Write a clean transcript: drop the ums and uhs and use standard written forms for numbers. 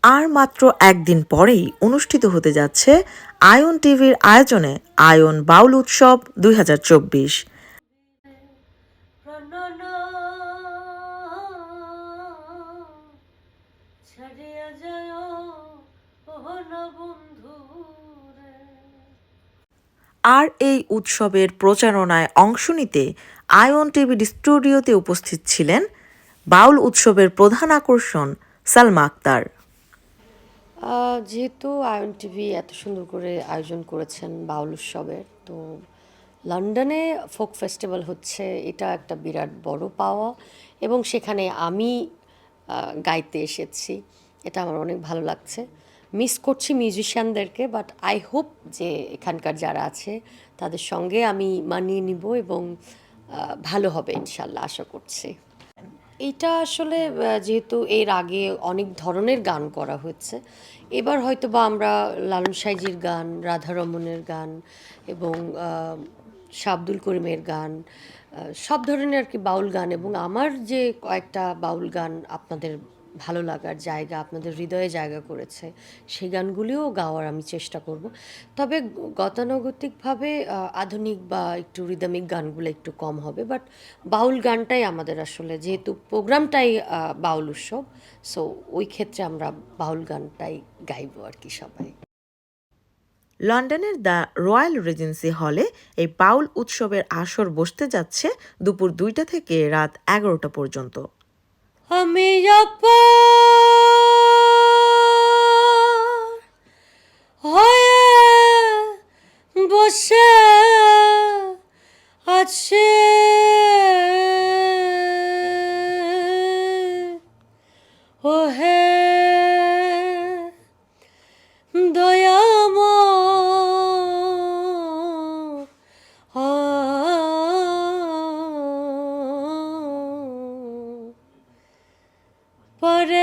আর মাত্র একদিন পরেই অনুষ্ঠিত হতে যাচ্ছে আয়ন টিভির আয়োজনে আয়ন বাউল উৎসব 2024। আর এই উৎসবের প্রচারণায় অংশ নিতে আয়ন টিভি স্টুডিওতে উপস্থিত ছিলেন বাউল উৎসবের প্রধান আকর্ষণ সালমা আক্তার। যেহেতু আয়ন টিভি এত সুন্দর করে আয়োজন করেছেন বাউল উৎসবের, তো লন্ডনে ফোক ফেস্টিভ্যাল হচ্ছে, এটা একটা বিরাট বড় পাওয়া, এবং সেখানে আমি গাইতে এসেছি, এটা আমার অনেক ভালো লাগছে। মিস করছি মিউজিশিয়ানদেরকে, বাট আই হোপ যে এখানকার যারা আছে তাদের সঙ্গে আমি মানিয়ে নিব এবং ভালো হবে ইনশাল্লাহ, আশা করছি। এটা আসলে যেহেতু এর আগে অনেক ধরনের গান করা হয়েছে, এবার হয়তো বা আমরা লালন সাইজির গান, রাধারমণের গান এবং শাহ আব্দুল করিমের গান, সব ধরনের আর কি বাউল গান, এবং আমার যে কয়েকটা বাউল গান আপনাদের ভালো লাগার জায়গা, আপনাদের হৃদয়ে জায়গা করেছে, সেই গানগুলিও গাওয়ার আমি চেষ্টা করব। তবে গতানুগতিকভাবে আধুনিক বা একটু রিদমিক গানগুলো একটু কম হবে, বাট বাউল গানটাই আমাদের আসলে, যেহেতু প্রোগ্রামটাই বাউল উৎসব, সো ওই ক্ষেত্রে আমরা বাউল গানটাই গাইবো আর কি সবাই। লন্ডনের দ্য রয়্যাল রিজেন্সি হলে এই বাউল উৎসবের আসর বসতে যাচ্ছে দুপুর 2টা থেকে রাত 11টা পর্যন্ত। আমি হয়ে বসে আছে ও হে দয়াময় পরে